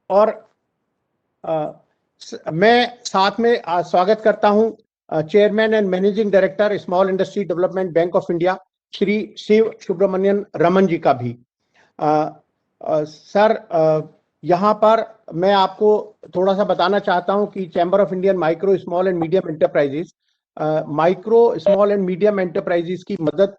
और मैं साथ में स्वागत करता हूं chairman and managing director small industry development bank of India Shri Shiv Subramanian Raman ji का भी। सर, यहाँ पर मैं आपको थोड़ा सा बताना चाहता हूं कि chamber of Indian micro small and medium enterprises micro small and medium enterprises की मदद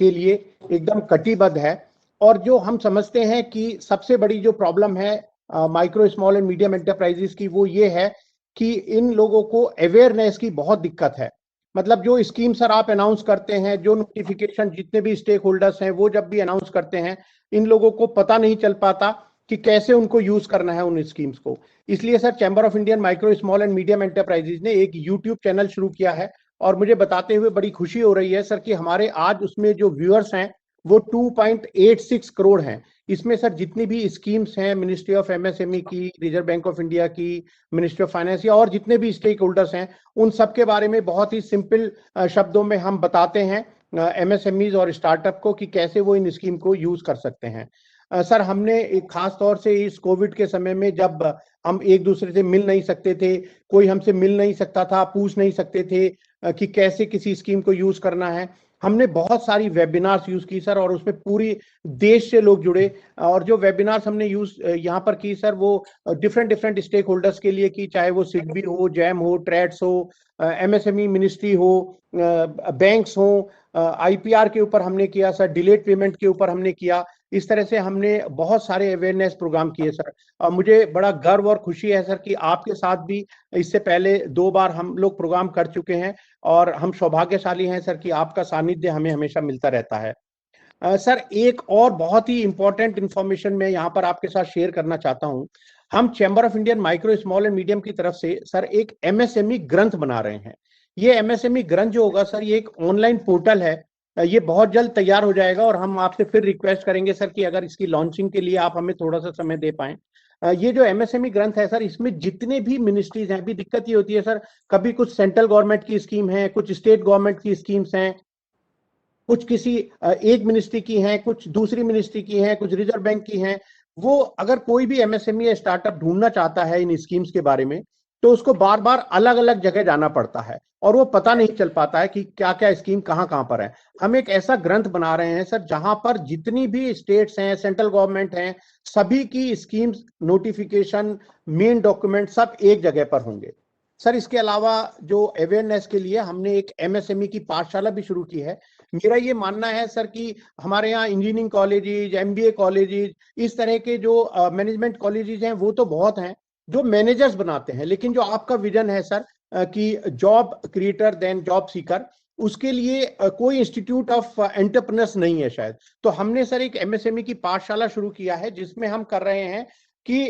के लिए एकदम कटिबद्ध है। और जो हम समझते हैं कि सबसे बड़ी जो प्रॉब्लम है micro small and medium enterprises की, वो ये है कि इन लोगों को अवेयरनेस की बहुत दिक्कत है। मतलब जो स्कीम सर आप अनाउंस करते हैं, जो नोटिफिकेशन जितने भी स्टेक होल्डर्स हैं वो जब भी अनाउंस करते हैं, इन लोगों को पता नहीं चल पाता कि कैसे उनको यूज करना है उन स्कीम्स को। इसलिए sir chamber of Indian micro small and medium enterprises ने एक यूट्यूब चैनल शुरू किया है। और मुझे बताते हुए बड़ी खुशी हो रही है सर कि हमारे आज उसमें जो व्यूअर्स हैं वो 2.86 करोड़ हैं। इसमें सर जितनी भी स्कीम्स हैं मिनिस्ट्री ऑफ एमएसएमई की, रिजर्व बैंक ऑफ इंडिया की, मिनिस्ट्री ऑफ फाइनेंस या और जितने भी स्टेक होल्डर्स हैं, उन सब के बारे में बहुत ही सिंपल शब्दों में हम बताते हैं एमएसएमईज और स्टार्टअप को कि कैसे वो इन स्कीम को यूज कर सकते हैं। सर हमने एक खास तौर से इस कोविड के समय में जब हम एक दूसरे से मिल नहीं सकते थे, कोई हमसे मिल नहीं सकता था, पूछ नहीं सकते थे कि कैसे किसी स्कीम को यूज करना है, हमने बहुत सारी वेबिनार्स यूज की सर। और उसमें पूरी देश से लोग जुड़े। और जो वेबिनार्स हमने यूज यहाँ पर की सर, वो डिफरेंट स्टेक होल्डर्स के लिए की, चाहे वो सिडबी हो, जैम हो, ट्रेड्स हो, एमएसएमई मिनिस्ट्री हो, बैंक्स हो, आईपीआर के ऊपर हमने किया सर, डिलेड पेमेंट के ऊपर हमने किया। इस तरह से हमने बहुत सारे अवेयरनेस प्रोग्राम किए सर। मुझे बड़ा गर्व और खुशी है सर कि आपके साथ भी इससे पहले 2 बार हम लोग प्रोग्राम कर चुके हैं। और हम सौभाग्यशाली हैं सर कि आपका सानिध्य हमें हमेशा मिलता रहता है। सर एक और बहुत ही इंपॉर्टेंट इंफॉर्मेशन मैं यहाँ पर आपके साथ शेयर करना चाहता हूँ। हम chamber of Indian micro small and medium की तरफ से सर एक एमएसएमई ग्रंथ बना रहे हैं। ये एमएसएमई ग्रंथ जो होगा सर, ये एक ऑनलाइन पोर्टल है। ये बहुत जल्द तैयार हो जाएगा और हम आपसे फिर रिक्वेस्ट करेंगे सर कि अगर इसकी लॉन्चिंग के लिए आप हमें थोड़ा सा समय दे पाएं। ये जो एमएसएमई ग्रंथ है सर, इसमें जितने भी मिनिस्ट्रीज हैं, अभी दिक्कत ये होती है सर, कभी कुछ सेंट्रल गवर्नमेंट की स्कीम है, कुछ स्टेट गवर्नमेंट की स्कीम्स हैं, कुछ किसी एक मिनिस्ट्री की हैं, कुछ दूसरी मिनिस्ट्री की हैं, कुछ रिजर्व बैंक की हैं। वो अगर कोई भी एमएसएमई या स्टार्टअप ढूंढना चाहता है इन स्कीम्स के बारे में, तो उसको बार बार अलग अलग जगह जाना पड़ता है और वो पता नहीं चल पाता है कि क्या क्या स्कीम कहाँ कहाँ पर है। हम एक ऐसा ग्रंथ बना रहे हैं सर जहां पर जितनी भी स्टेट्स हैं, सेंट्रल गवर्नमेंट हैं, सभी की स्कीम्स, नोटिफिकेशन, मेन डॉक्यूमेंट सब एक जगह पर होंगे। सर इसके अलावा जो अवेयरनेस के लिए हमने एक एमएसएमई की पाठशाला भी शुरू की है। मेरा ये मानना है सर कि हमारे यहाँ इंजीनियरिंग कॉलेजेज, एमबीए कॉलेजेज, इस तरह के जो मैनेजमेंट कॉलेजेज हैं वो तो बहुत हैं जो मैनेजर्स बनाते हैं, लेकिन जो आपका विजन है सर कि job creator then job seeker, उसके लिए कोई इंस्टीट्यूट ऑफ एंटरप्रेन्योर्स नहीं है शायद। तो हमने सर एक एमएसएमई की पाठशाला शुरू किया है जिसमें हम कर रहे हैं कि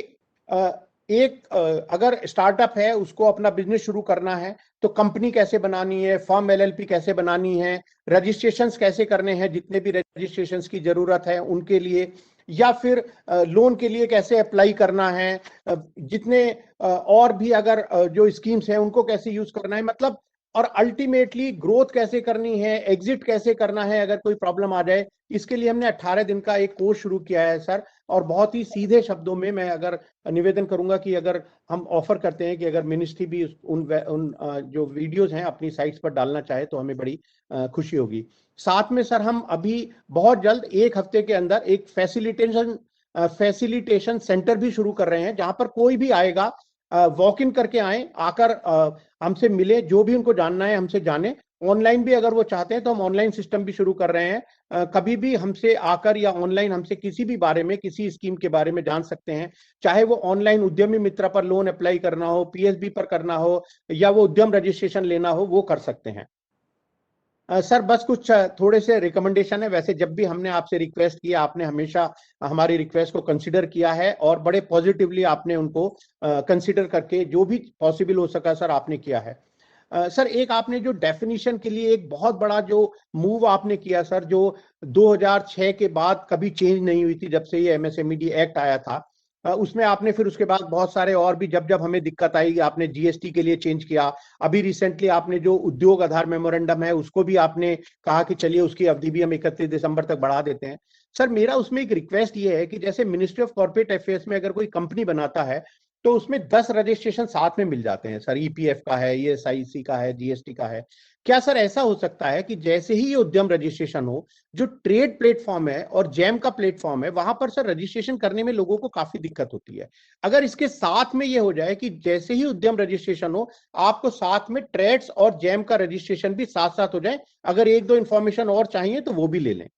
अगर स्टार्टअप है, उसको अपना बिजनेस शुरू करना है, तो कंपनी कैसे बनानी है, फॉर्म एलएलपी कैसे बनानी है, रजिस्ट्रेशंस कैसे करने हैं, जितने भी रजिस्ट्रेशंस की जरूरत है उनके लिए, या फिर लोन के लिए कैसे अप्लाई करना है, जितने और भी अगर जो स्कीम्स हैं उनको कैसे यूज करना है, मतलब, और अल्टीमेटली ग्रोथ कैसे करनी है, एग्जिट कैसे करना है अगर कोई प्रॉब्लम आ जाए। इसके लिए हमने 18 दिन का एक कोर्स शुरू किया है सर। और बहुत ही सीधे शब्दों में मैं अगर निवेदन करूंगा कि अगर हम ऑफर करते हैं कि अगर मिनिस्ट्री भी उन जो वीडियोस हैं अपनी साइट्स पर डालना चाहे तो हमें बड़ी खुशी होगी। साथ में सर हम अभी बहुत जल्द 1 हफ्ते के अंदर एक फैसिलिटेशन सेंटर भी शुरू कर रहे हैं जहां पर कोई भी आएगा, वॉक इन करके आए, आकर हमसे मिले, जो भी उनको जानना है हमसे जाने। ऑनलाइन भी अगर वो चाहते हैं तो हम ऑनलाइन सिस्टम भी शुरू कर रहे हैं। कभी भी हमसे आकर या ऑनलाइन हमसे किसी भी बारे में, किसी स्कीम के बारे में जान सकते हैं, चाहे वो ऑनलाइन उद्यमी मित्र पर लोन अप्लाई करना हो, पीएसबी पर करना हो, या वो उद्यम रजिस्ट्रेशन लेना हो, वो कर सकते हैं। सर बस कुछ थोड़े से रिकमेंडेशन है। वैसे जब भी हमने आपसे रिक्वेस्ट किया, आपने हमेशा हमारी रिक्वेस्ट को कंसिडर किया है और बड़े पॉजिटिवली आपने उनको कंसिडर करके जो भी पॉसिबल हो सका सर आपने किया है। सर एक आपने जो डेफिनेशन के लिए एक बहुत बड़ा जो मूव आपने किया सर, जो 2006 के बाद कभी चेंज नहीं हुई थी, जब से ये एमएसएमई एक्ट आया था, उसमें आपने फिर उसके बाद बहुत सारे और भी, जब जब हमें दिक्कत आई आपने जीएसटी के लिए चेंज किया। अभी रिसेंटली आपने जो उद्योग आधार मेमोरेंडम है उसको भी आपने कहा कि चलिए उसकी अवधि भी हम 31 दिसंबर तक बढ़ा देते हैं। सर मेरा उसमें एक रिक्वेस्ट ये है कि जैसे मिनिस्ट्री ऑफ कॉर्पोरेट अफेयर्स में अगर कोई कंपनी बनाता है तो उसमें 10 रजिस्ट्रेशन साथ में मिल जाते हैं सर, ईपीएफ का है, ईएसआईसी का है, जीएसटी का है। क्या सर ऐसा हो सकता है कि जैसे ही ये उद्यम रजिस्ट्रेशन हो, जो ट्रेड प्लेटफॉर्म है और जैम का प्लेटफॉर्म है, वहां पर सर रजिस्ट्रेशन करने में लोगों को काफी दिक्कत होती है। अगर इसके साथ में ये हो जाए कि जैसे ही उद्यम रजिस्ट्रेशन हो, आपको साथ में ट्रेड्स और जैम का रजिस्ट्रेशन भी साथ साथ हो जाए, अगर एक दो इंफॉर्मेशन और चाहिए तो वो भी ले लें।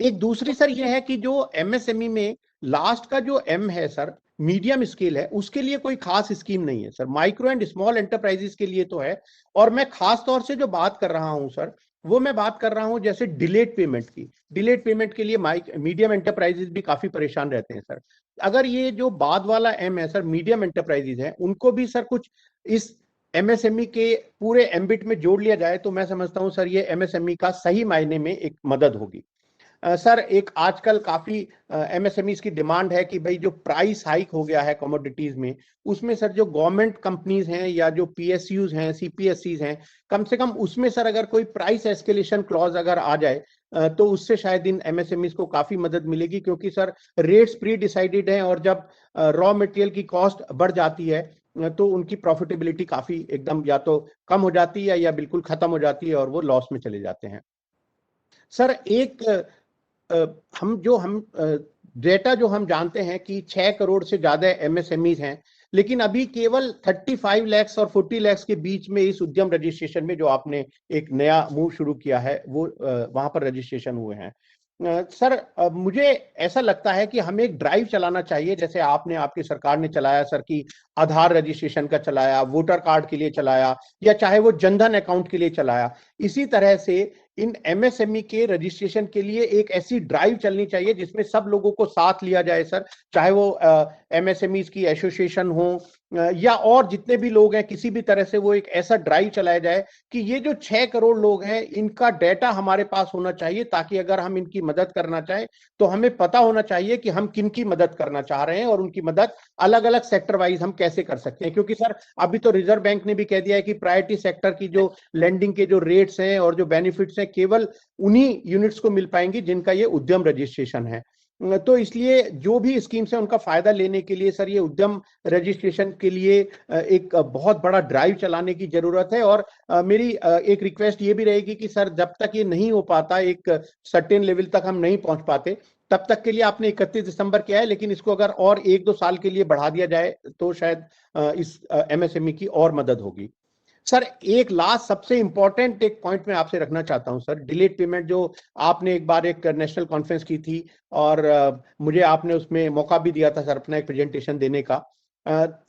एक दूसरी सर ये है कि जो एमएसएमई में लास्ट का जो एम है सर, मीडियम स्केल है, उसके लिए कोई खास स्कीम नहीं है sir. Micro and small enterprises के लिए तो है। और मैं खास तौर से जो बात कर रहा हूं सर, वो मैं बात कर रहा हूं जैसे डिलेड पेमेंट की। डिलेड पेमेंट के लिए मीडियम एंटरप्राइजेस भी काफी परेशान रहते हैं सर। अगर ये जो बाद वाला एम है सर, मीडियम एंटरप्राइजेस है, उनको भी सर कुछ इस एमएसएमई के पूरे एम्बिट में जोड़ लिया जाए तो मैं समझता हूं सर ये एमएसएमई का सही मायने में एक मदद होगी। सर एक आजकल काफी एमएसएमईज की डिमांड है कि भाई जो प्राइस हाइक हो गया है कमोडिटीज में, उसमें सर जो गवर्नमेंट कंपनीज हैं या जो पीएसयूज हैं, सीपीएससीज हैं, कम से कम उसमें सर अगर कोई प्राइस एस्केलेशन क्लॉज अगर आ जाए तो उससे शायद इन एमएसएमईज को काफी मदद मिलेगी। क्योंकि सर रेट्स प्री डिसाइडेड हैं और जब रॉ मटेरियल की कॉस्ट बढ़ जाती है तो उनकी प्रॉफिटेबिलिटी काफी एकदम या तो कम हो जाती है या बिल्कुल खत्म हो जाती है और वो लॉस में चले जाते हैं। सर एक हम डेटा जो हम जानते हैं कि 6 करोड़ से ज्यादा एमएसएमईज हैं, लेकिन अभी केवल 35 लाख और 40 लाख के बीच में इस उद्यम रजिस्ट्रेशन में जो आपने एक नया मूव शुरू किया है वो वहां पर रजिस्ट्रेशन हुए हैं। सर मुझे ऐसा लगता है कि हमें एक ड्राइव चलाना चाहिए, जैसे आपने आपकी सरकार ने चलाया सर कि आधार रजिस्ट्रेशन का चलाया, वोटर कार्ड के लिए चलाया, या चाहे वो जनधन अकाउंट के लिए चलाया। इसी तरह से इन एमएसएमई के रजिस्ट्रेशन के लिए एक ऐसी ड्राइव चलनी चाहिए जिसमें सब लोगों को साथ लिया जाए सर, चाहे वो एमएसएमईज की एसोसिएशन हो या और जितने भी लोग हैं, किसी भी तरह से वो एक ऐसा ड्राइव चलाया जाए कि ये जो 6 करोड़ लोग हैं इनका डेटा हमारे पास होना चाहिए, ताकि अगर हम इनकी मदद करना चाहें तो हमें पता होना चाहिए कि हम किन की मदद करना चाह रहे हैं और उनकी मदद अलग अलग सेक्टर वाइज हम कैसे कर सकते हैं। क्योंकि सर अभी तो रिजर्व बैंक ने भी कह दिया है कि प्रायोरिटी सेक्टर की जो लेंडिंग के जो रेट्स हैं और जो बेनिफिट्स हैं केवल उन्हीं यूनिट्स को मिल पाएंगी जिनका ये उद्यम रजिस्ट्रेशन है। तो इसलिए जो भी स्कीम्स है उनका फायदा लेने के लिए सर ये उद्यम रजिस्ट्रेशन के लिए एक बहुत बड़ा ड्राइव चलाने की जरूरत है। और मेरी एक रिक्वेस्ट ये भी रहेगी कि सर जब तक ये नहीं हो पाता, एक सर्टेन लेवल तक हम नहीं पहुंच पाते, तब तक के लिए आपने 31 दिसंबर किया है, लेकिन इसको अगर और 1-2 साल के लिए बढ़ा दिया जाए तो शायद इस एमएसएमई की और मदद होगी। सर एक लास्ट सबसे इंपॉर्टेंट एक पॉइंट मैं आपसे रखना चाहता हूं सर, डिलेड पेमेंट जो आपने एक बार एक नेशनल कॉन्फ्रेंस की थी और मुझे आपने उसमें मौका भी दिया था सर अपना एक प्रेजेंटेशन देने का।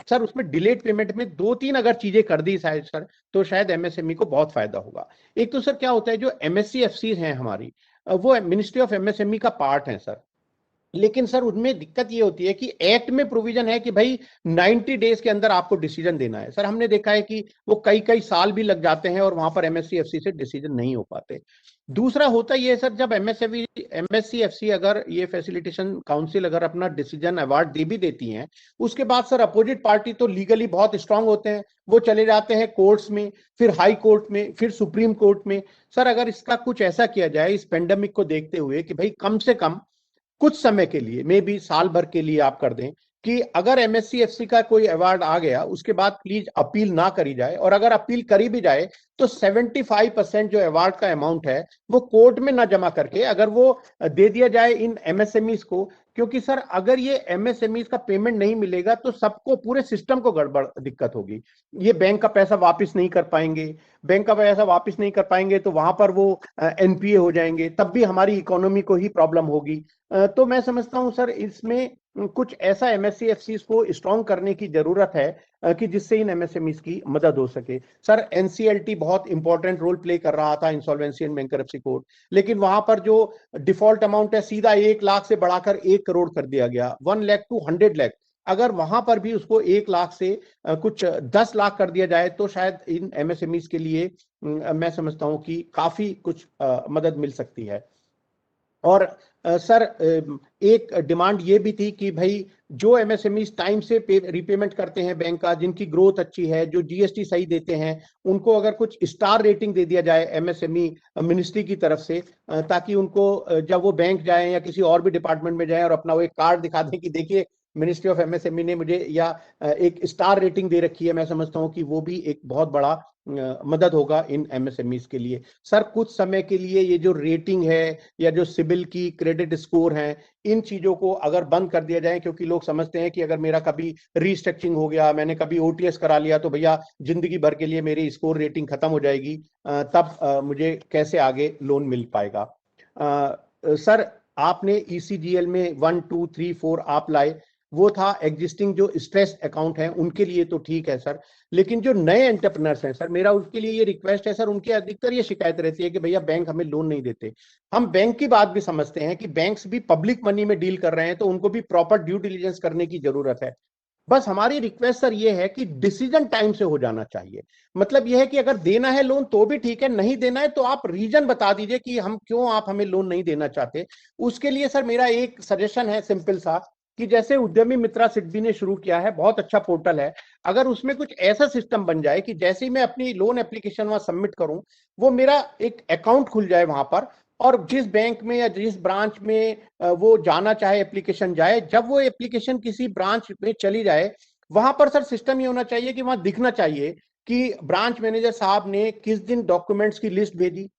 सर उसमें डिलेड पेमेंट में 2-3 अगर चीजें कर दी शायद सर तो शायद एमएसएमई को बहुत फायदा होगा। एक तो सर क्या होता है, जो एमएससी एफसी हैं हमारी, वो मिनिस्ट्री ऑफ एमएसएमई का पार्ट है सर, लेकिन सर उनमें दिक्कत ये होती है कि एक्ट में प्रोविजन है कि भाई 90 डेज के अंदर आपको डिसीजन देना है। सर हमने देखा है कि वो कई कई साल भी लग जाते हैं और वहां पर एमएससी एफसी से डिसीजन नहीं हो पाते। दूसरा होता ये है सर, जब एमएससी एफसी अगर ये फैसिलिटेशन काउंसिल अगर अपना डिसीजन अवार्ड दे भी देती हैं, उसके बाद सर अपोजिट पार्टी तो लीगली बहुत स्ट्रांग होते हैं, वो चले जाते हैं कोर्ट्स में, फिर हाई कोर्ट में, फिर सुप्रीम कोर्ट में। सर अगर इसका कुछ ऐसा किया जाए इस पेंडेमिक को देखते हुए कि भाई कम से कम कुछ समय के लिए, मे बी साल भर के लिए आप कर दें कि अगर एमएससी एफसी का कोई अवार्ड आ गया उसके बाद प्लीज अपील ना करी जाए, और अगर अपील करी भी जाए तो 75% जो अवार्ड का अमाउंट है वो कोर्ट में ना जमा करके अगर वो दे दिया जाए इन एमएसएमईज को। क्योंकि सर अगर ये एमएसएमईज का पेमेंट नहीं मिलेगा तो सबको, पूरे सिस्टम को गड़बड़ दिक्कत होगी। ये बैंक का पैसा वापस नहीं कर पाएंगे, बैंक का पैसा वापस नहीं कर पाएंगे तो वहां पर वो एनपीए हो जाएंगे, तब भी हमारी इकोनॉमी को ही प्रॉब्लम होगी। तो मैं समझता हूं सर इसमें कुछ ऐसा एमएससी एफसी को स्ट्रॉन्ग करने की जरूरत है कि जिससे इन एमएसएमईज की मदद हो सके। सर एनसीएलटी बहुत इंपॉर्टेंट रोल प्ले कर रहा था, इंसॉल्वेंसी एंड बैंकरप्सी कोड, लेकिन वहां पर जो डिफॉल्ट अमाउंट है सीधा 1 लाख से बढ़ाकर 1 करोड़ कर दिया गया, 1 लाख टू 100 लाख। अगर वहां पर भी उसको 1 लाख से कुछ 10 लाख कर दिया जाए तो शायद इन एमएसएमईज के लिए मैं समझता हूं कि काफी कुछ मदद मिल सकती है। और सर एक डिमांड ये भी थी कि भाई जो एमएसएमई टाइम से रीपेमेंट करते हैं बैंक का, जिनकी ग्रोथ अच्छी है, जो जीएसटी सही देते हैं, उनको अगर कुछ स्टार रेटिंग दे दिया जाए एमएसएमई मिनिस्ट्री की तरफ से, ताकि उनको जब वो बैंक जाए या किसी और भी डिपार्टमेंट में जाए और अपना वो एक कार्ड दिखा दें कि देखिए मिनिस्ट्री ऑफ एमएसएमई ने मुझे या एक स्टार रेटिंग दे रखी है, मैं समझता हूं कि वो भी एक बहुत बड़ा मदद होगा इन एमएसएमईज के लिए। सर कुछ समय के लिए ये जो रेटिंग है या जो सिबिल की क्रेडिट स्कोर है, इन चीजों को अगर बंद कर दिया जाए, क्योंकि लोग समझते हैं कि अगर मेरा कभी रीस्ट्रक्चरिंग हो गया, मैंने कभी ओटीएस करा लिया, तो भैया जिंदगी भर के लिए मेरी स्कोर रेटिंग खत्म हो जाएगी, तब मुझे कैसे आगे लोन मिल पाएगा। सर आपने ईसीजीएल में 1 2 3 4 आप लाए, वो था एग्जिस्टिंग जो स्ट्रेस अकाउंट है उनके लिए तो ठीक है सर, लेकिन जो नए एंटरप्रेन्योर्स हैं सर, मेरा उसके लिए ये रिक्वेस्ट है सर, उनकी अधिकतर ये शिकायत रहती है कि भैया बैंक हमें लोन नहीं देते। हम बैंक की बात भी समझते हैं कि बैंक्स भी पब्लिक मनी में डील कर रहे हैं, तो उनको भी प्रॉपर ड्यू डिलिजेंस करने की जरूरत है। बस हमारी रिक्वेस्ट सर ये है कि डिसीजन टाइम से हो जाना चाहिए। मतलब यह है कि अगर देना है लोन तो भी ठीक है, नहीं देना है तो आप रीजन बता दीजिए कि हम क्यों, आप हमें लोन नहीं देना चाहते। उसके लिए सर मेरा एक सजेशन है सिंपल सा, कि जैसे उद्यमी मित्रा सिडबी ने शुरू किया है, बहुत अच्छा पोर्टल है, अगर उसमें कुछ ऐसा सिस्टम बन जाए कि जैसे ही मैं अपनी लोन एप्लीकेशन वहां सबमिट करूं, वो मेरा एक अकाउंट खुल जाए वहां पर, और जिस बैंक में या जिस ब्रांच में वो जाना चाहे एप्लीकेशन जाए, जब वो एप्लीकेशन किसी ब्रांच में चली जाए, वहां पर सर सिस्टम ये होना चाहिए कि वहां दिखना चाहिए कि ब्रांच मैनेजर साहब ने किस दिन डॉक्यूमेंट्स की लिस्ट भेजी,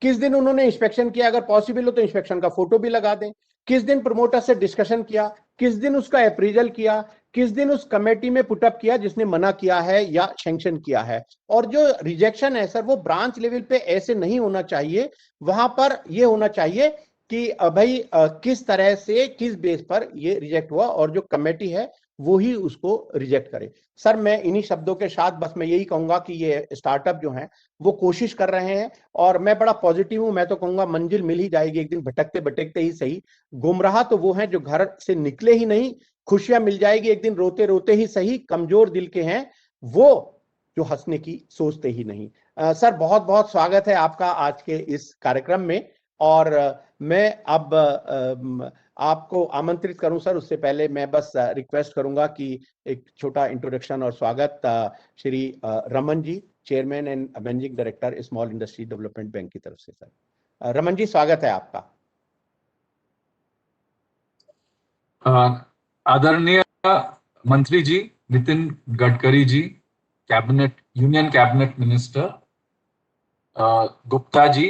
किस दिन उन्होंने इंस्पेक्शन किया, अगर पॉसिबल हो तो इंस्पेक्शन का फोटो भी लगा दें, किस दिन प्रमोटर से डिस्कशन किया, किस दिन उसका अप्रीजल किया, किस दिन उस कमेटी में पुटअप किया जिसने मना किया है या सैंक्शन किया है। और जो रिजेक्शन है सर, वो ब्रांच लेवल पे ऐसे नहीं होना चाहिए, वहां पर ये होना चाहिए कि भाई किस तरह से किस बेस पर ये रिजेक्ट हुआ, और जो कमेटी है वो ही उसको रिजेक्ट करे। सर मैं इन्हीं शब्दों के साथ बस मैं यही कहूंगा कि ये स्टार्टअप जो है वो कोशिश कर रहे हैं, और मैं बड़ा पॉजिटिव हूं, मैं तो कहूंगा मंजिल मिल ही जाएगी एक दिन, भटकते भटकते ही सही। गुमराह तो वो हैं जो घर से निकले ही नहीं, खुशियां मिल जाएगी एक दिन रोते रोते ही सही, कमजोर दिल के हैं वो जो हंसने की सोचते ही नहीं। सर बहुत बहुत स्वागत है आपका आज के इस कार्यक्रम में, और मैं अब आपको आमंत्रित करूं सर, उससे पहले मैं बस रिक्वेस्ट करूंगा कि एक छोटा इंट्रोडक्शन और स्वागत Shri Raman ji, chairman and managing director small industry development bank की तरफ से। सर रमन जी स्वागत है आपका। आदरणीय मंत्री जी Nitin Gadkari ji, cabinet union cabinet minister Gupta ji,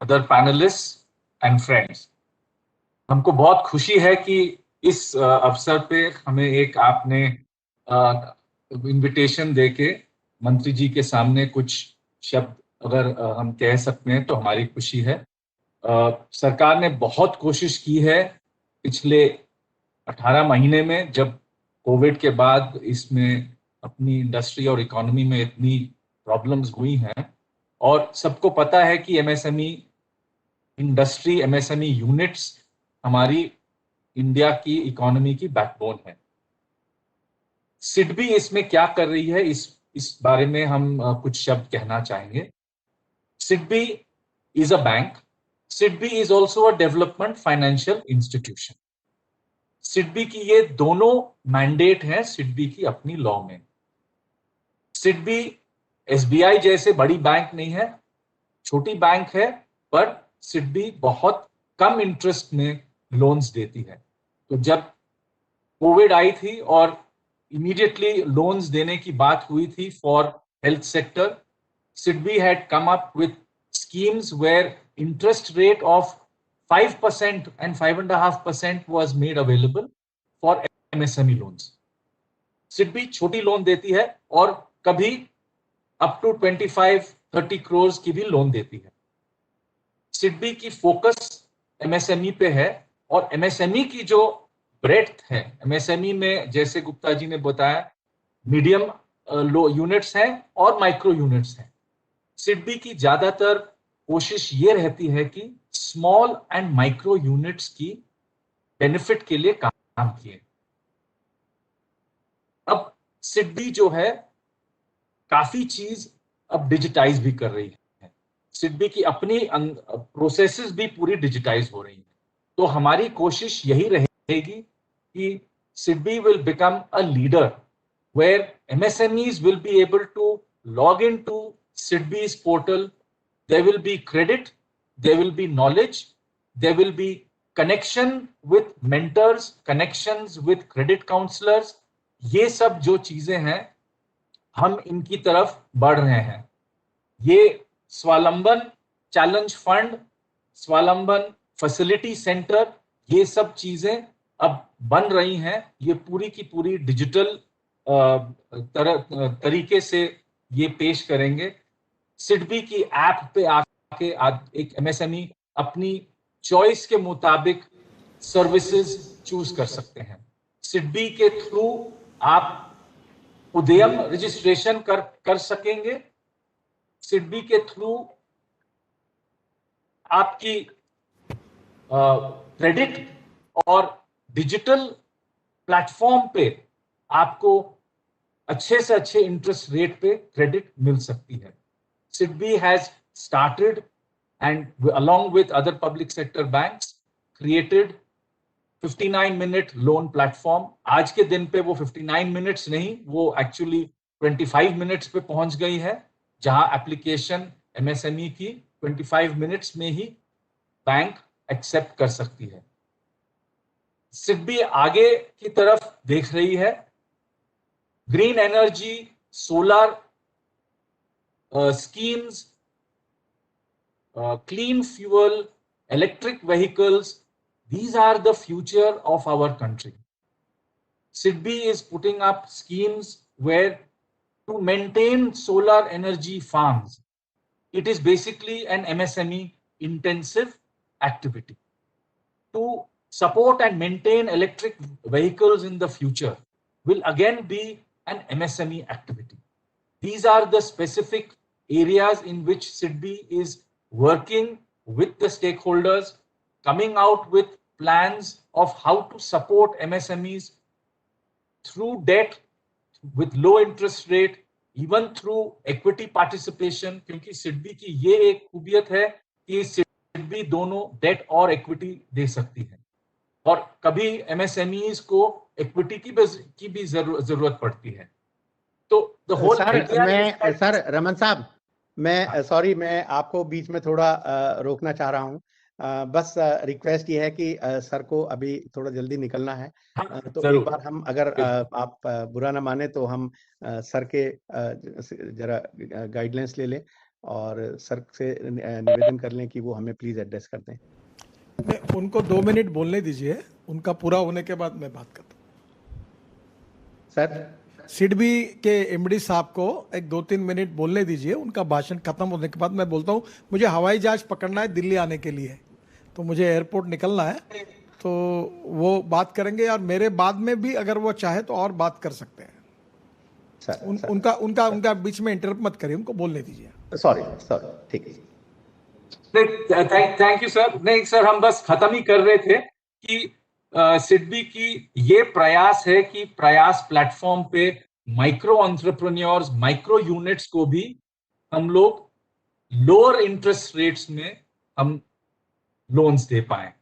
other panelist and friends, हमको बहुत खुशी है कि इस अवसर पे हमें एक आपने इनविटेशन देके मंत्री जी के सामने कुछ शब्द अगर हम कह सकते हैं तो हमारी खुशी है। सरकार ने बहुत कोशिश की है पिछले 18 महीने में, जब कोविड के बाद इसमें अपनी इंडस्ट्री और इकोनॉमी में इतनी प्रॉब्लम्स हुई हैं, और सबको पता है कि एमएसएमई इंडस्ट्री, एमएसएमई यूनिट्स हमारी इंडिया की इकोनॉमी की बैकबोन है। सिडबी इसमें क्या कर रही है, इस बारे में हम कुछ शब्द कहना चाहेंगे। SIDBI is a bank, SIDBI is also a development financial institution. SIDBI की ये दोनों मैंडेट है सिडबी की अपनी लॉ में। सिडबी एसबीआई जैसे बड़ी बैंक नहीं है, छोटी बैंक है, पर सिडबी बहुत कम इंटरेस्ट में लोन्स देती है। तो जब कोविड आई थी और इमीडिएटली लोन्स देने की बात हुई थी for health sector, SIDBI had come up with schemes where interest rate of 5% and 5.5% was made available for MSME loans. SIDBI छोटी लोन देती है और कभी अप टू 25-30 करोड़ की भी लोन देती है। सिडबी की फोकस एमएसएमई पे है, और एमएसएमई की जो ब्रेड्थ है, एमएसएमई में जैसे गुप्ता जी ने बताया मीडियम लो यूनिट्स हैं और माइक्रो यूनिट्स हैं। सिडबी की ज्यादातर कोशिश ये रहती है कि स्मॉल एंड माइक्रो यूनिट्स की बेनिफिट के लिए काम किए। अब सिडबी जो है काफी चीज अब डिजिटाइज भी कर रही है। सिडबी की अपनी प्रोसेसेस भी पूरी डिजिटाइज हो रही हैं। तो हमारी कोशिश यही रहेगी कि SIDBI will become a leader where MSMEs will be able to log into SIDBI's portal. There will be credit, there will be knowledge, there will be connection with mentors, connections with credit counselors. ये सब जो चीजें हैं हम इनकी तरफ बढ़ रहे हैं। ये स्वावलंबन चैलेंज फंड, स्वावलंबन फैसिलिटी सेंटर, ये सब चीजें अब बन रही हैं। ये पूरी की पूरी डिजिटल तरीके से ये पेश करेंगे। सिडबी की ऐप पे आके एक एमएसएमई अपनी चॉइस के मुताबिक सर्विसेज चूज कर सकते हैं। सिडबी के थ्रू आप उदयम रजिस्ट्रेशन कर सकेंगे। सिडबी के थ्रू आपकी क्रेडिट और डिजिटल प्लेटफॉर्म पे आपको अच्छे से अच्छे इंटरेस्ट रेट पे क्रेडिट मिल सकती है। SIDBI has started and along with other public sector banks created 59 minute loan platform। आज के दिन पे वो 59 मिनट्स नहीं, वो एक्चुअली 25 मिनट्स पे पहुंच गई है, जहां एप्लीकेशन एमएसएमई की 25 मिनट्स में ही बैंक एक्सेप्ट कर सकती है। सिडबी आगे की तरफ देख रही है। Green energy, solar schemes, clean fuel, electric vehicles, these are the future of our country. SIDBI is putting up schemes where to maintain solar energy farms, it is basically an MSME intensive activity. To support and maintain electric vehicles in the future will again be an MSME activity. These are the specific areas in which SIDBI is working with the stakeholders, coming out with plans of how to support MSMEs through debt with low interest rate, even through equity participation, क्योंकि SIDBI की ये एक खूबियत है कि SIDBI दोनों debt और equity दे सकती है, और कभी MSMEs को equity की भी जरूरत पड़ती है। तो सर रमन साहब, मैं सॉरी, मैं आपको बीच में थोड़ा रोकना चाह रहा हूँ। बस रिक्वेस्ट ये है कि सर को अभी थोड़ा जल्दी निकलना है। तो एक बार हम, अगर आप बुरा ना माने, तो हम सर के जरा गाइडलाइंस ले लें और सर से निवेदन कर लें कि वो हमें प्लीज एड्रेस कर दें। उनको 2 मिनट बोलने दीजिए, उनका पूरा होने के बाद मैं बात करता हूँ। सर, सिडबी के एमडी साहब को एक 2-3 मिनट बोलने दीजिए, उनका भाषण खत्म होने के बाद मैं बोलता हूँ। मुझे हवाई जहाज पकड़ना है दिल्ली आने के लिए, तो मुझे एयरपोर्ट निकलना है, तो वो बात करेंगे, और मेरे बाद में भी अगर वो चाहे तो और बात कर सकते हैं। सर, उनका बीच में इंटरप्ट मत करिए, उनको बोलने दीजिए। सॉरी, ठीक है। Thank you sir. नहीं सर, हम बस खत्म ही कर रहे थे कि सिडबी की ये प्रयास है कि प्रयास प्लेटफॉर्म पे माइक्रो एंटरप्रेन्योर्स, माइक्रो यूनिट्स को भी हम लोग लोअर इंटरेस्ट रेट्स में हम लोन्स दे पाए,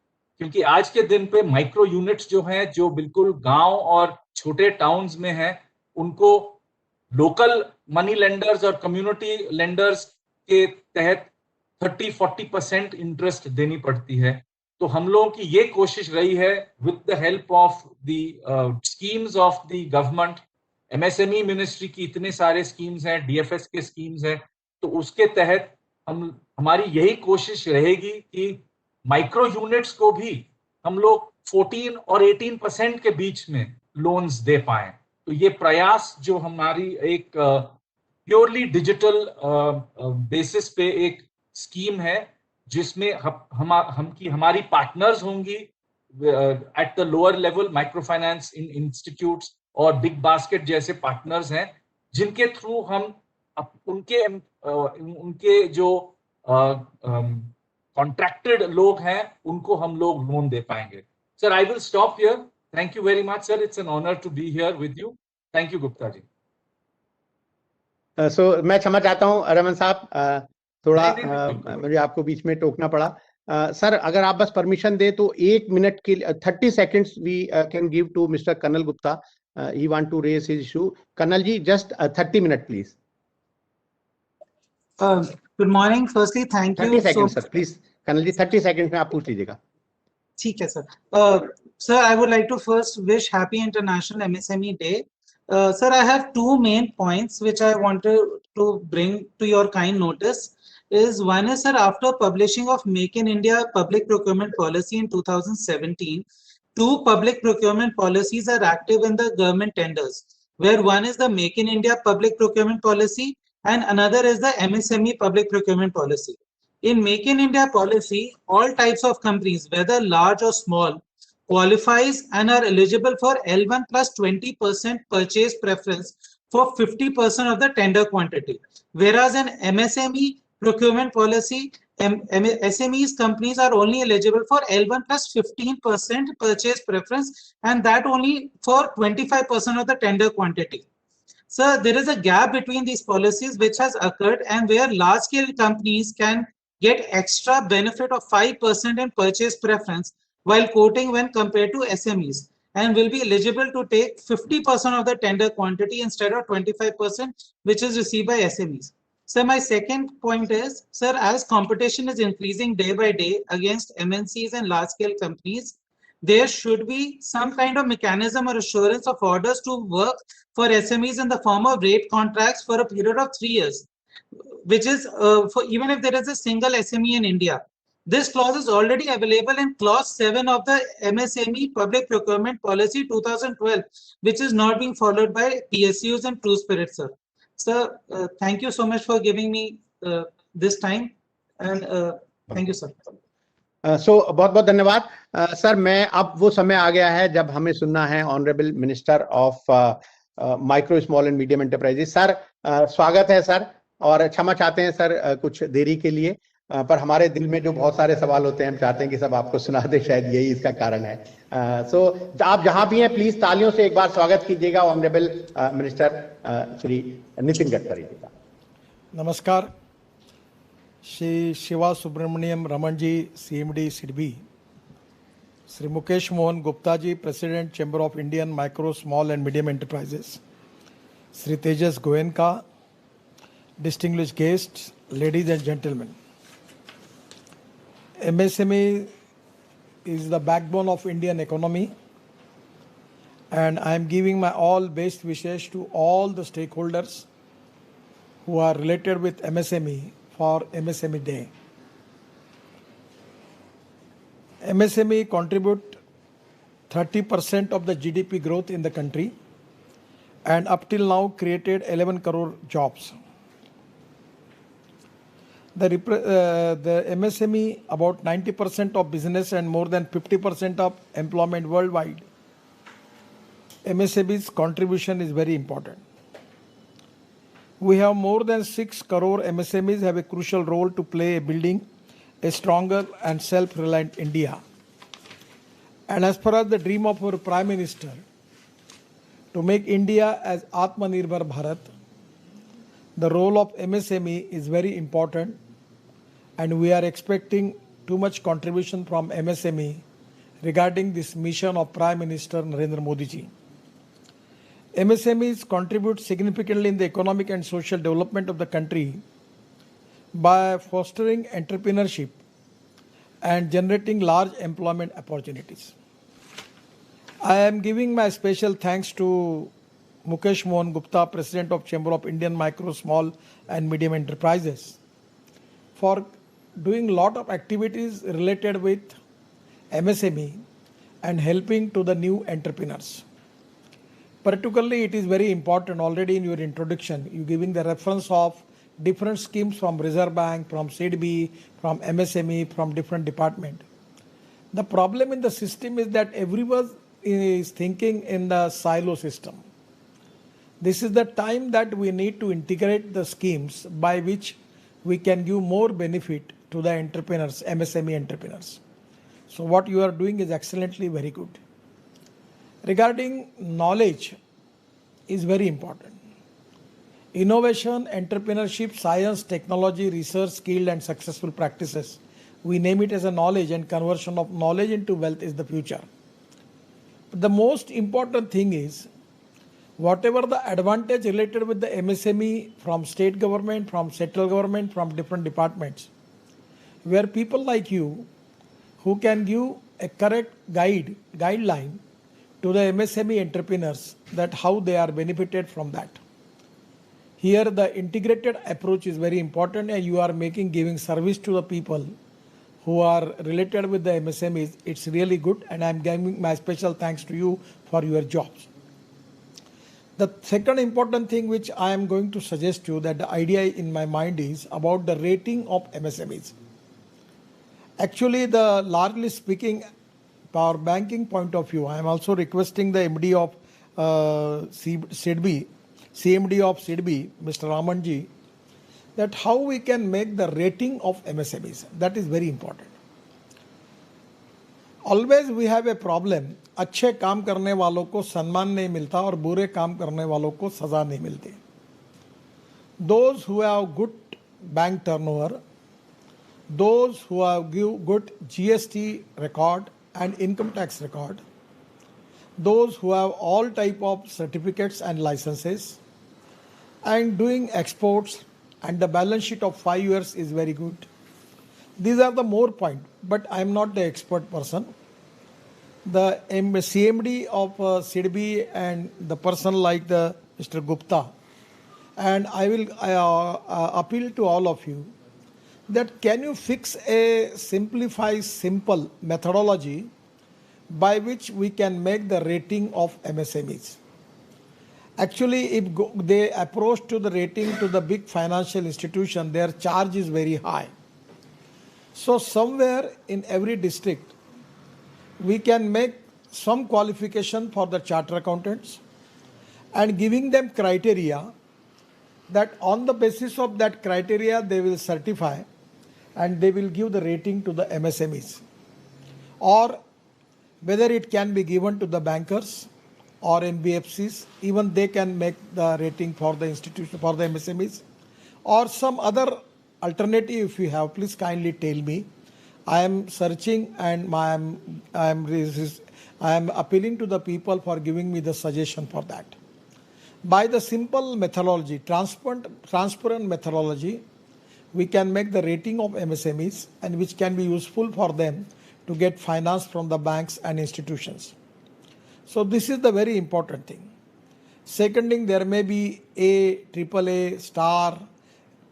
क्योंकि आज के दिन पे माइक्रो यूनिट्स जो हैं, जो बिल्कुल गांव और छोटे टाउन्स में हैं, उनको लोकल मनी लेंडर्स और कम्युनिटी लेंडर्स के तहत 30-40% इंटरेस्ट देनी पड़ती है। तो हम लोगों की ये कोशिश रही है, with the help of the schemes of the government, MSME ministry की इतने सारे स्कीम्स हैं, डीएफएस के स्कीम्स हैं, तो उसके तहत हमारी यही कोशिश रहेगी कि माइक्रो यूनिट्स को भी हम लोग 14 और 18% के बीच में लोन्स दे पाए। तो ये प्रयास जो हमारी एक प्योरली डिजिटल बेसिस पे एक स्कीम है, जिसमें हमारी पार्टनर्स होंगी at the lower level, micro finance institutes और बिग बास्केट जैसे पार्टनर्स हैं, जिनके थ्रू हम उनके जो कॉन्ट्रैक्टेड लोग हैं, उनको हम लोग लोन दे पाएंगे। Sir, I will stop here. Thank you very much sir, it's an honour to be here with you. Thank you Gupta ji. मैं क्षमा चाहता हूं रमन साहब, थोड़ा नहीं, बिल्कुल। मुझे आपको बीच में टोकना पड़ा। सर अगर आप बस परमिशन दे तो 1 मिनट के 30 seconds we can give to mister colonel Gupta, he want to raise his issue. Colonel ji just 30 minute please. Good morning, firstly thank 30 you so second sir please. Colonel ji 30 second में आप पूछ लीजिएगा। ठीक है सर। Sir, I would like to first wish Happy International MSME Day. Sir, I have two main points which I wanted to bring to your kind notice. One is, sir, after publishing of Make in India public procurement policy in 2017, two public procurement policies are active in the government tenders, where one is the Make in India public procurement policy and another is the MSME public procurement policy. In Make in India policy, all types of companies, whether large or small, qualifies and are eligible for L1 plus 20% purchase preference for 50% of the tender quantity. Whereas in MSME procurement policy, SMEs companies are only eligible for L1 plus 15% purchase preference, and that only for 25% of the tender quantity. Sir, there is a gap between these policies which has occurred, and where large scale companies can get extra benefit of 5% in purchase preference while quoting when compared to SMEs, and will be eligible to take 50% of the tender quantity instead of 25%, which is received by SMEs. So my second point is, sir, as competition is increasing day by day against MNCs and large scale companies, there should be some kind of mechanism or assurance of orders to work for SMEs in the form of rate contracts for a period of 3 years, which is for even if there is a single SME in India. This clause is already available in clause 7 of the MSME Public Procurement Policy 2012, which is not being followed by PSUs and True Spirit, sir. Sir, thank you so much for giving me this time, and thank you, sir. बहुत बहुत धन्यवाद sir. मैं अब वो समय आ गया है जब हमें सुनना है honourable minister of micro small and medium enterprises. Sir स्वागत है सर, और क्षमा चाहते हैं सर कुछ देरी के लिए, पर हमारे दिल में जो बहुत सारे सवाल होते हैं हम चाहते हैं कि सब आपको सुना दे, शायद यही इसका कारण है। सो आप जहां भी हैं प्लीज तालियों से एक बार स्वागत कीजिएगा ऑनरेबल मिनिस्टर श्री नितिन गडकरी जी का। नमस्कार। Shri Shiva Subramaniam Raman ji, CMD SIDBI, Shri Mukesh Mohan Gupta ji, president chamber of Indian micro small and medium enterprises, Shri Tejas Goenka, distinguished guests, ladies and gentlemen. MSME is the backbone of Indian economy, and I am giving my all best wishes to all the stakeholders who are related with MSME for MSME Day. MSME contribute 30% of the GDP growth in the country, and up till now created 11 crore jobs. The MSME, about 90% of business and more than 50% of employment worldwide. MSME's contribution is very important. We have more than 6 crore MSMEs have a crucial role to play in building a stronger and self-reliant India. And as far as the dream of our Prime Minister to make India as Atmanirbhar Bharat, the role of MSME is very important, and we are expecting too much contribution from MSME regarding this mission of Prime Minister Narendra Modi ji. MSMEs contribute significantly in the economic and social development of the country by fostering entrepreneurship and generating large employment opportunities. I am giving my special thanks to Mukesh Mohan Gupta, President of Chamber of Indian Micro, Small and Medium Enterprises, for doing a lot of activities related with MSME and helping to the new entrepreneurs. Particularly, it is very important, already in your introduction, you giving the reference of different schemes from Reserve Bank, from SIDBI, from MSME, from different department. The problem in the system is that everyone is thinking in the silo system. This is the time that we need to integrate the schemes by which we can give more benefit to the entrepreneurs, MSME entrepreneurs. So what you are doing is excellently very good. Regarding knowledge is very important. innovation, entrepreneurship, science, technology, research, skilled and successful practices. We name it as a knowledge, and conversion of knowledge into wealth is the future. The most important thing is, whatever the advantage related with the MSME from state government, from central government, from different departments, where people like you who can give a correct guideline to the MSME entrepreneurs that how they are benefited from that. Here the integrated approach is very important, and you are giving service to the people who are related with the MSMEs. It's really good, and I'm giving my special thanks to you for your jobs. The second important thing which I am going to suggest you, that the idea in my mind is about the rating of MSMEs. Actually, the largely speaking, for banking point of view, I am also requesting the MD of CMD of SIDBI, Mr. Ramanji, that how we can make the rating of MSMEs. That is very important. Always we have a problem. अच्छे काम करने वालों को सम्मान नहीं मिलता और बुरे काम करने वालों को सजा नहीं मिलती. Those who have good bank turnover, those who have good GST record and income tax record, those who have all type of certificates and licenses and doing exports, and the balance sheet of 5 years is very good. These are the more point, but I am not the expert person. The CMD of SIDBI and the person like the Mr. Gupta, and I will appeal to all of you that can you fix a simple methodology by which we can make the rating of MSMEs. Actually, if they approach to the rating to the big financial institution, their charge is very high. So somewhere in every district, we can make some qualification for the charter accountants and giving them criteria that on the basis of that criteria they will certify and they will give the rating to the MSMEs, or whether it can be given to the bankers or NBFCs, even they can make the rating for the institution for the MSMEs, or some other alternative. If you have, please kindly tell me. I am searching and I am appealing to the people for giving me the suggestion for that. By the simple methodology, transparent methodology, we can make the rating of MSMEs, and which can be useful for them to get finance from the banks and institutions. So this is the very important thing. Second thing, there may be A, AAA, star,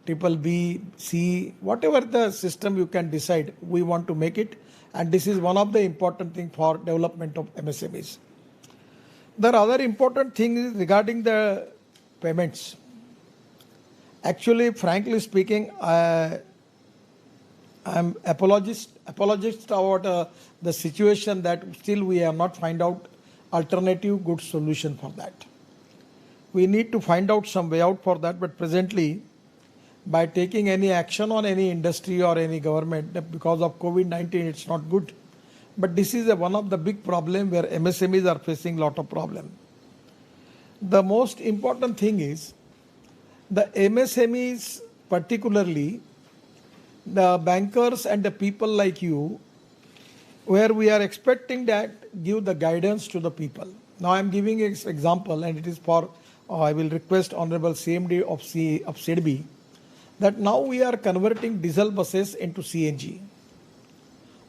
triple B, C, whatever the system you can decide, we want to make it, and this is one of the important things for development of MSMEs. The other important thing is regarding the payments. Actually, frankly speaking, I am apologist about the situation that still we have not find out alternative good solution for that. We need to find out some way out for that, but presently, by taking any action on any industry or any government, because of COVID-19, it's not good. But this is one of the big problem where MSMEs are facing lot of problem. The most important thing is the MSMEs, particularly the bankers and the people like you, where we are expecting that give the guidance to the people. Now I am giving an example, and it is for, I will request Honorable CMD of SIDBI, that now we are converting diesel buses into CNG.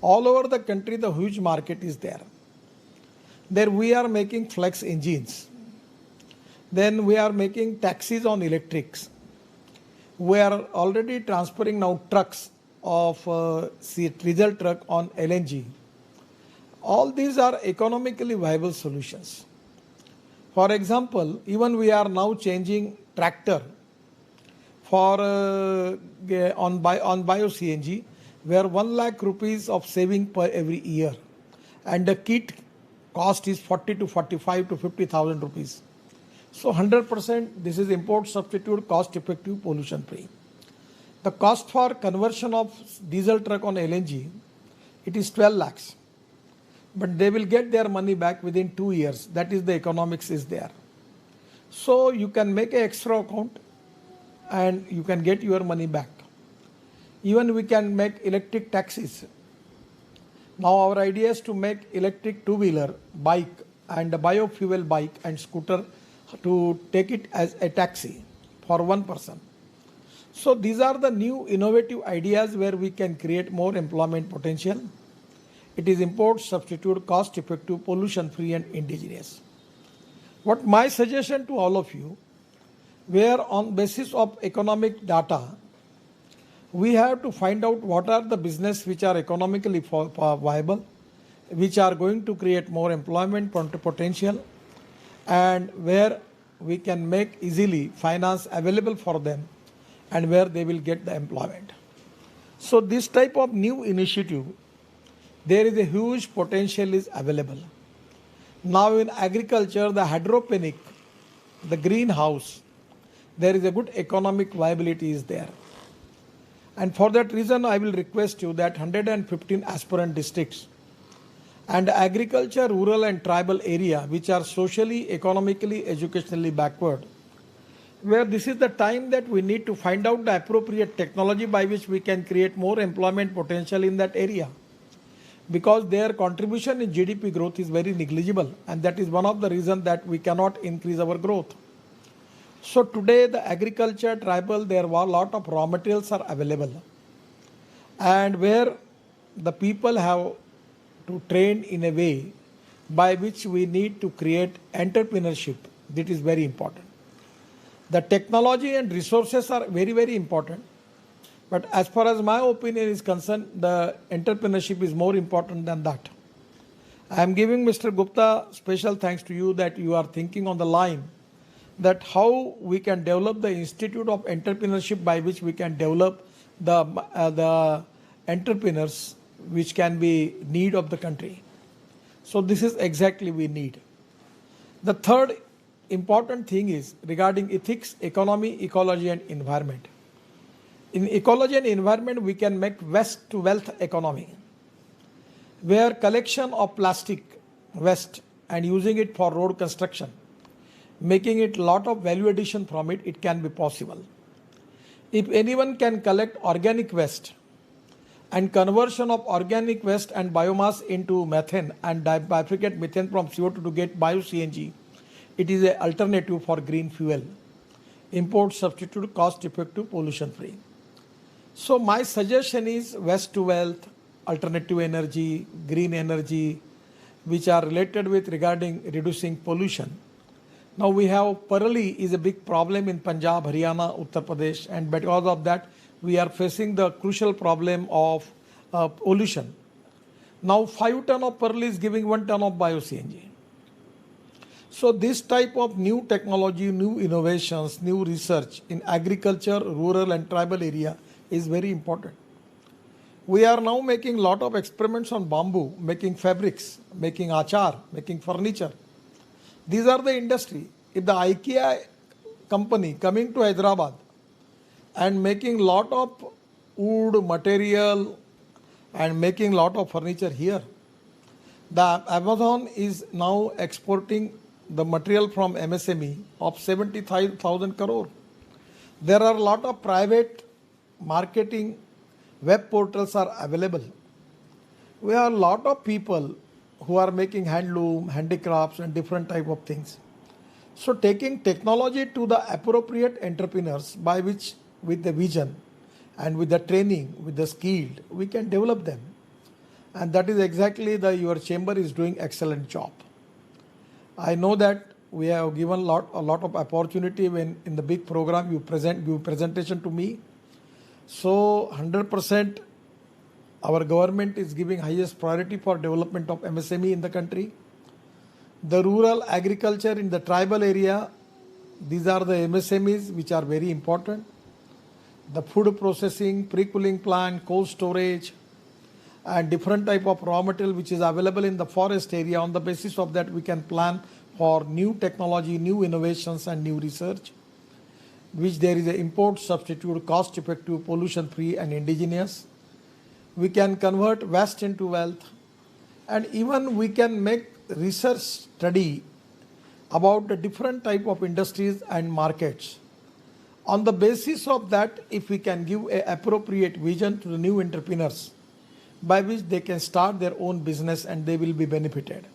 All over the country, the huge market is there. There we are making flex engines. Then we are making taxis on electrics. We are already transferring now trucks of diesel truck on LNG. All these are economically viable solutions. For example, even we are now changing tractor for on bio CNG, where 1 lakh rupees of saving per every year, and the kit cost is 40 to 45 to 50,000 rupees. So 100% this is import substitute, cost effective, pollution free. The cost for conversion of diesel truck on LNG, it is 12 lakhs. But they will get their money back within 2 years. That is the economics is there. So you can make an extra account and you can get your money back. Even we can make electric taxis. Now our idea is to make electric two-wheeler, bike and a biofuel bike and scooter to take it as a taxi for one person. So these are the new innovative ideas where we can create more employment potential. It is import, substitute, cost effective, pollution free and indigenous. What my suggestion to all of you, where on basis of economic data, we have to find out what are the business which are economically viable, which are going to create more employment potential, and where we can make easily finance available for them and where they will get the employment. So this type of new initiative, there is a huge potential is available. Now in agriculture, the hydroponic, the greenhouse, there is a good economic viability is there. And for that reason, I will request you that 115 aspirant districts and agriculture, rural and tribal area, which are socially, economically, educationally backward, where this is the time that we need to find out the appropriate technology by which we can create more employment potential in that area. Because their contribution in GDP growth is very negligible, and that is one of the reasons that we cannot increase our growth. So today the agriculture, tribal, there were a lot of raw materials are available, and where the people have to train in a way by which we need to create entrepreneurship. That is very important. The technology and resources are very, very important. But as far as my opinion is concerned, the entrepreneurship is more important than that. I am giving Mr. Gupta special thanks to you that you are thinking on the line that how we can develop the Institute of Entrepreneurship by which we can develop the entrepreneurs which can be need of the country. So this is exactly we need. The third important thing is regarding ethics, economy, ecology and environment. In ecology and environment, we can make waste to wealth economy, where collection of plastic waste and using it for road construction, making it lot of value addition from it, it can be possible. If anyone can collect organic waste and conversion of organic waste and biomass into methane and bifurcate methane from CO2 to get bio-CNG, it is an alternative for green fuel. Import, substitute, cost effective, pollution free. So my suggestion is waste to wealth, alternative energy, green energy, which are related with regarding reducing pollution. Now we have Parali is a big problem in Punjab, Haryana, Uttar Pradesh, and because of that we are facing the crucial problem of pollution. Now 5 ton of Parali is giving 1 ton of bio-CNG. So this type of new technology, new innovations, new research in agriculture, rural and tribal area is very important. We are now making lot of experiments on bamboo, making fabrics, making achar, making furniture. These are the industry. If the IKEA company coming to Hyderabad and making lot of wood material and making lot of furniture here, the Amazon is now exporting the material from MSME of 75,000 crore. There are a lot of private marketing web portals are available. We have a lot of people who are making handloom, handicrafts and different type of things. So taking technology to the appropriate entrepreneurs by which with the vision and with the training, with the skilled, we can develop them. And that is exactly your chamber is doing excellent job. I know that we have given a lot of opportunity when in the big program you give presentation to me. So 100% our government is giving highest priority for development of MSME in the country. The rural agriculture in the tribal area, these are the MSMEs which are very important. The food processing, pre-cooling plant, cold storage and different type of raw material which is available in the forest area. On the basis of that we can plan for new technology, new innovations and new research, which there is an import, substitute, cost effective, pollution free and indigenous. We can convert waste into wealth, and even we can make research study about the different type of industries and markets. On the basis of that, if we can give an appropriate vision to the new entrepreneurs by which they can start their own business and they will be benefited.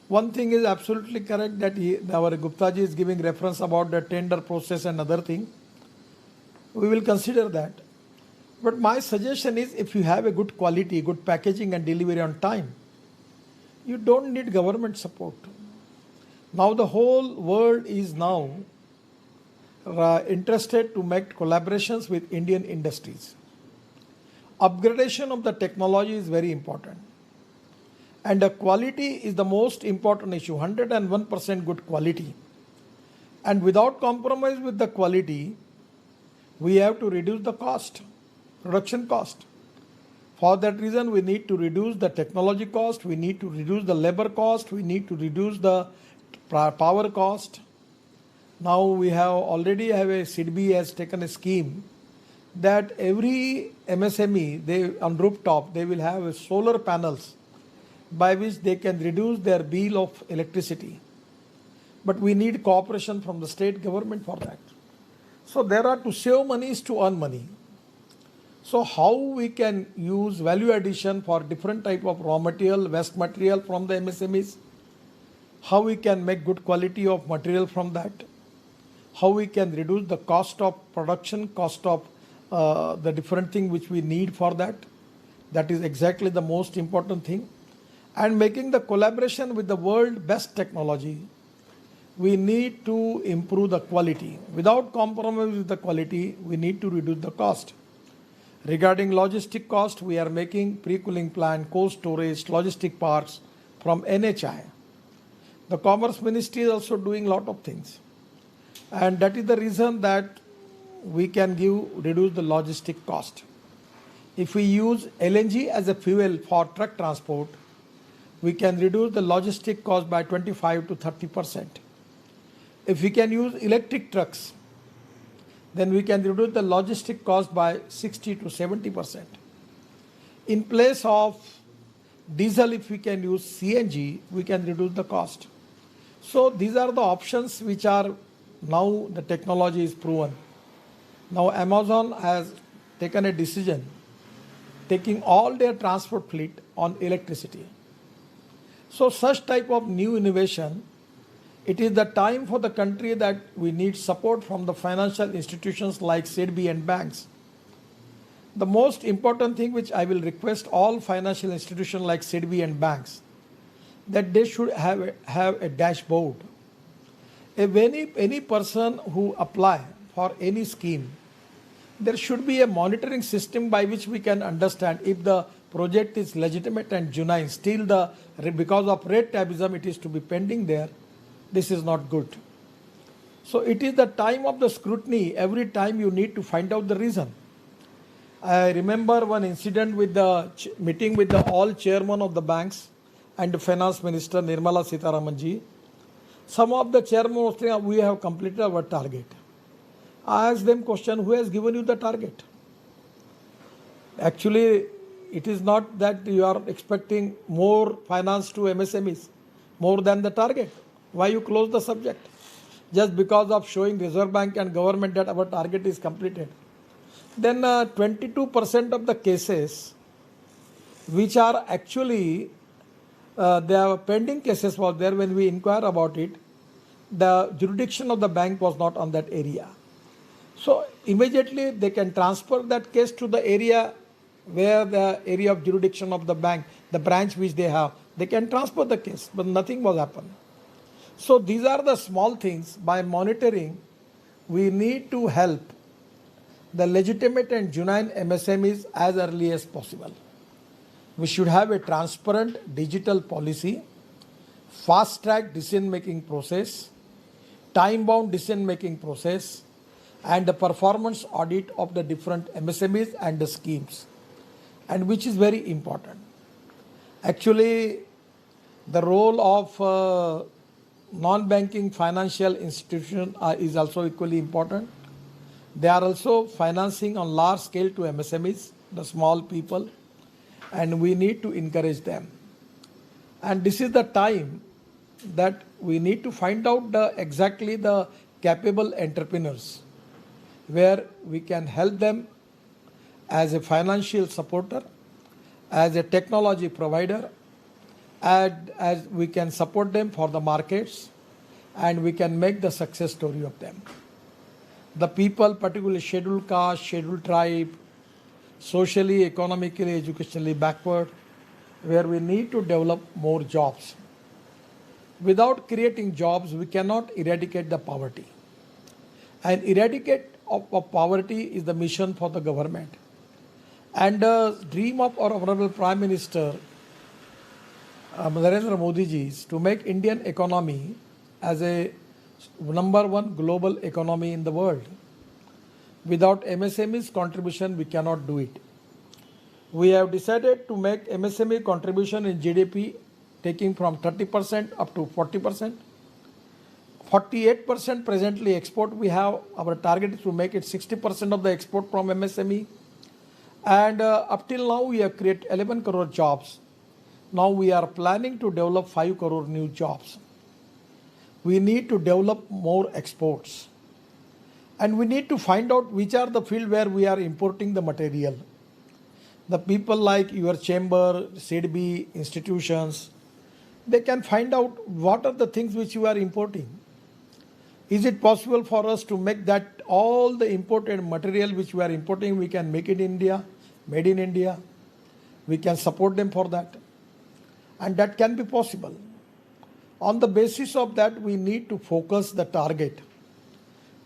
One thing is absolutely correct that our Gupta ji is giving reference about the tender process and other thing. We will consider that. But my suggestion is, if you have a good quality, good packaging and delivery on time, you don't need government support. Now the whole world is now interested to make collaborations with Indian industries. Upgradation of the technology is very important. And the quality is the most important issue, 101% good quality. And without compromise with the quality, we have to reduce the cost, production cost. For that reason, we need to reduce the technology cost, we need to reduce the labor cost, we need to reduce the power cost. Now we have already have a SIDBI has taken a scheme that every MSME, they on rooftop, they will have solar panels by which they can reduce their bill of electricity. But we need cooperation from the state government for that. So there are to save money is to earn money. So how we can use value addition for different type of raw material, waste material from the MSMEs, how we can make good quality of material from that, how we can reduce the cost of production, cost of the different thing which we need for that. That is exactly the most important thing. And making the collaboration with the world best technology, we need to improve the quality. Without compromise with the quality, we need to reduce the cost. Regarding logistic cost, we are making pre-cooling plant, cold storage, logistic parks from NHI. The Commerce Ministry is also doing a lot of things. And that is the reason that we can reduce the logistic cost. If we use LNG as a fuel for truck transport, we can reduce the logistic cost by 25 to 30%. If we can use electric trucks, then we can reduce the logistic cost by 60 to 70%. In place of diesel, if we can use CNG, we can reduce the cost. So these are the options which are now the technology is proven. Now Amazon has taken a decision taking all their transport fleet on electricity. So such type of new innovation, it is the time for the country that we need support from the financial institutions like SIDBI and banks. The most important thing which I will request all financial institutions like SIDBI and banks, that they should have a dashboard. If any person who apply for any scheme, there should be a monitoring system by which we can understand if the project is legitimate and genuine. Still, because of red tapeism, it is to be pending there. This is not good. So it is the time of the scrutiny. Every time you need to find out the reason. I remember one incident with the meeting with the all chairman of the banks and the finance minister Nirmala Sitharaman ji. Some of the chairman was saying, we have completed our target. I asked them question, who has given you the target? Actually, it is not that you are expecting more finance to MSMEs, more than the target. Why you close the subject? Just because of showing Reserve Bank and government that our target is completed. Then 22% of the cases which are actually there are pending cases was there when we inquire about it, the jurisdiction of the bank was not on that area. So immediately they can transfer that case to the area where the area of jurisdiction of the bank, the branch which they have, they can transfer the case, but nothing was happened. So these are the small things. By monitoring, we need to help the legitimate and genuine MSMEs as early as possible. We should have a transparent digital policy, fast-track decision-making process, time-bound decision-making process, and the performance audit of the different MSMEs and the schemes, and which is very important. Actually, the role of non-banking financial institution is also equally important. They are also financing on large scale to MSMEs, the small people, and we need to encourage them. And this is the time that we need to find out exactly the capable entrepreneurs where we can help them as a financial supporter, as a technology provider, and as we can support them for the markets, and we can make the success story of them. The people, particularly scheduled caste, scheduled tribe, socially, economically, educationally backward, where we need to develop more jobs. Without creating jobs, we cannot eradicate the poverty. And eradicate of poverty is the mission for the government. And the dream of our Honorable Prime Minister, Narendra Modi ji, is to make Indian economy as a number one global economy in the world. Without MSME's contribution, we cannot do it. We have decided to make MSME contribution in GDP taking from 30% up to 40%. 48% presently export we have. Our target is to make it 60% of the export from MSME. And up till now, we have created 11 crore jobs. Now we are planning to develop 5 crore new jobs. We need to develop more exports. And we need to find out which are the field where we are importing the material. The people like your chamber, SIDBI, institutions, they can find out what are the things which you are importing. Is it possible for us to make that all the imported material which we are importing, we can make it in India, made in India? We can support them for that. And that can be possible. On the basis of that, we need to focus the target.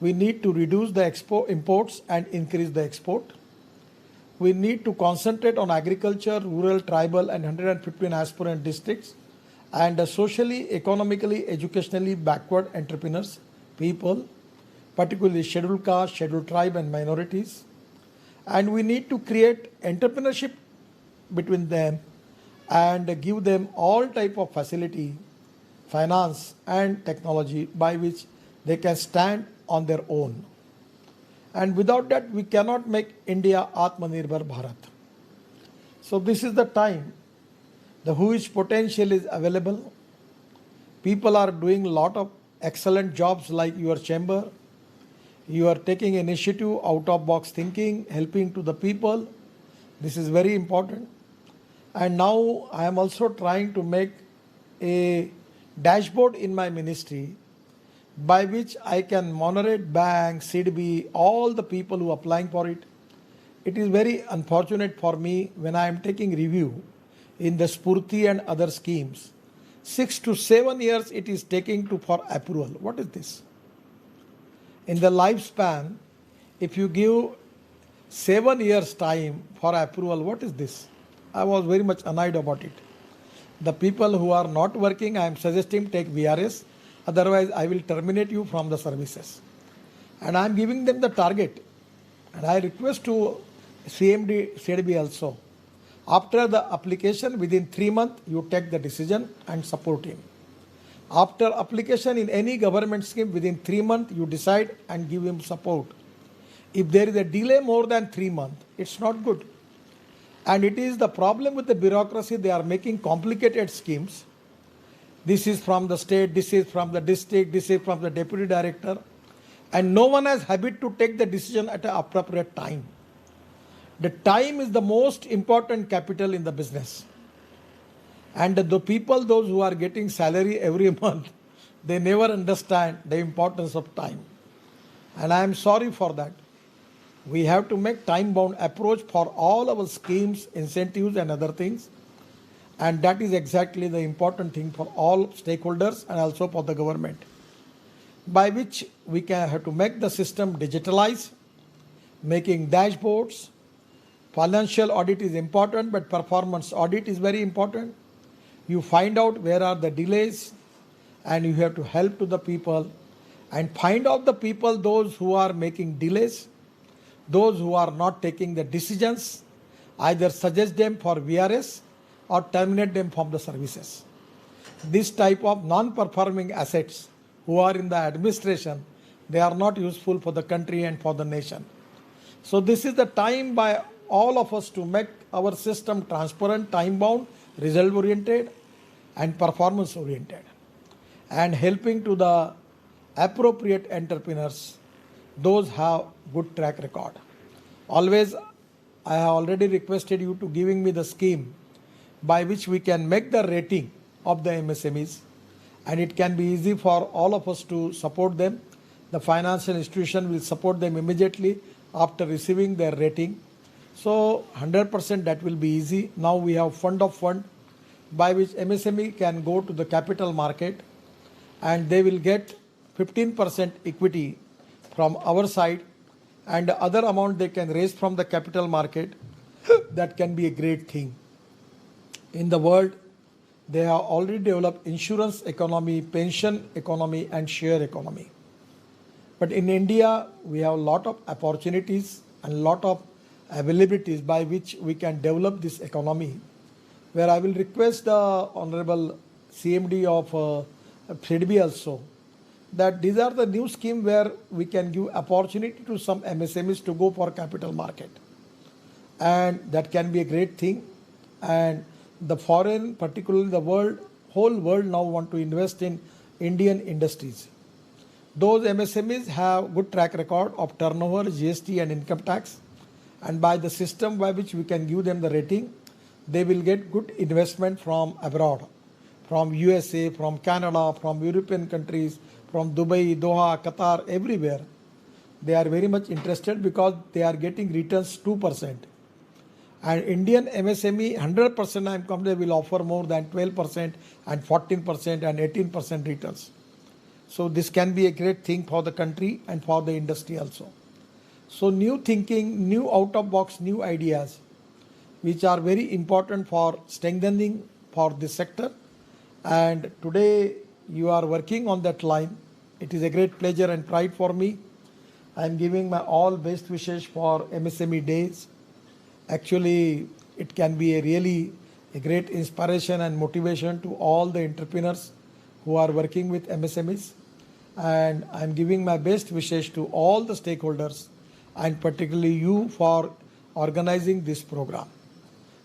We need to reduce the imports and increase the export. We need to concentrate on agriculture, rural, tribal, and 115 aspirant districts, and socially, economically, educationally backward entrepreneurs, people, particularly scheduled caste, scheduled tribe, and minorities. And we need to create entrepreneurship between them and give them all type of facility, finance, and technology by which they can stand on their own. And without that, we cannot make India Atmanirbhar Bharat. So this is the time. The huge potential is available. People are doing a lot of excellent jobs like your chamber. You are taking initiative, out of box thinking, helping to the people. This is very important. And now I am also trying to make a dashboard in my ministry by which I can monitor banks, SIDBI, all the people who are applying for it. It is very unfortunate for me when I am taking review in the Spurti and other schemes. 6 to 7 years it is taking for approval. What is this? In the lifespan, if you give 7 years time for approval, what is this? I was very much annoyed about it. The people who are not working, I am suggesting take VRS. Otherwise, I will terminate you from the services. And I am giving them the target. And I request to CMD, CDB also. After the application, within 3 months, you take the decision and support him. After application in any government scheme, within 3 months, you decide and give him support. If there is a delay more than 3 months, it's not good. And it is the problem with the bureaucracy. They are making complicated schemes. This is from the state, this is from the district, this is from the deputy director. And no one has habit to take the decision at an appropriate time. The time is the most important capital in the business. And the people, those who are getting salary every month, they never understand the importance of time. And I am sorry for that. We have to make time-bound approach for all our schemes, incentives, and other things. And that is exactly the important thing for all stakeholders and also for the government, by which we can have to make the system digitalized, making dashboards. Financial audit is important, but performance audit is very important. You find out where are the delays, and you have to help to the people and find out the people, those who are making delays, those who are not taking the decisions, either suggest them for VRS or terminate them from the services. This type of non-performing assets who are in the administration, they are not useful for the country and for the nation. So this is the time by all of us to make our system transparent, time-bound, result-oriented, and performance-oriented, and helping to the appropriate entrepreneurs those have good track record. Always, I have already requested you to giving me the scheme by which we can make the rating of the MSMEs, and it can be easy for all of us to support them. The financial institution will support them immediately after receiving their rating. So 100% that will be easy. Now we have fund of fund by which MSME can go to the capital market and they will get 15% equity from our side, and the other amount they can raise from the capital market. That can be a great thing. In the world, they have already developed insurance economy, pension economy, and share economy. But in India, we have a lot of opportunities and a lot of availabilities by which we can develop this economy, where I will request the Honorable CMD of SIDBI also, that these are the new scheme where we can give opportunity to some MSMEs to go for capital market. And that can be a great thing. And the foreign, particularly the world, whole world now want to invest in Indian industries. Those MSMEs have good track record of turnover, GST and income tax. And by the system by which we can give them the rating, they will get good investment from abroad, from USA, from Canada, from European countries, from Dubai, Doha, Qatar, everywhere. They are very much interested because they are getting returns 2%. And Indian MSME, 100% I am confident will offer more than 12% and 14% and 18% returns. So this can be a great thing for the country and for the industry also. So new thinking, new out of box, new ideas, which are very important for strengthening for this sector. And today you are working on that line. It is a great pleasure and pride for me. I am giving my all best wishes for MSME days. Actually, it can be a great inspiration and motivation to all the entrepreneurs who are working with MSMEs. And I am giving my best wishes to all the stakeholders and particularly you for organizing this program.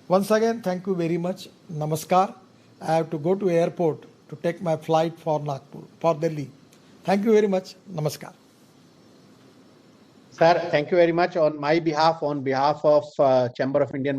Once again, thank you very much. Namaskar. I have to go to airport to take my flight for Nagpur, for Delhi. Thank you very much. Namaskar. Sir, thank you very much on my behalf, on behalf of Chamber of Indian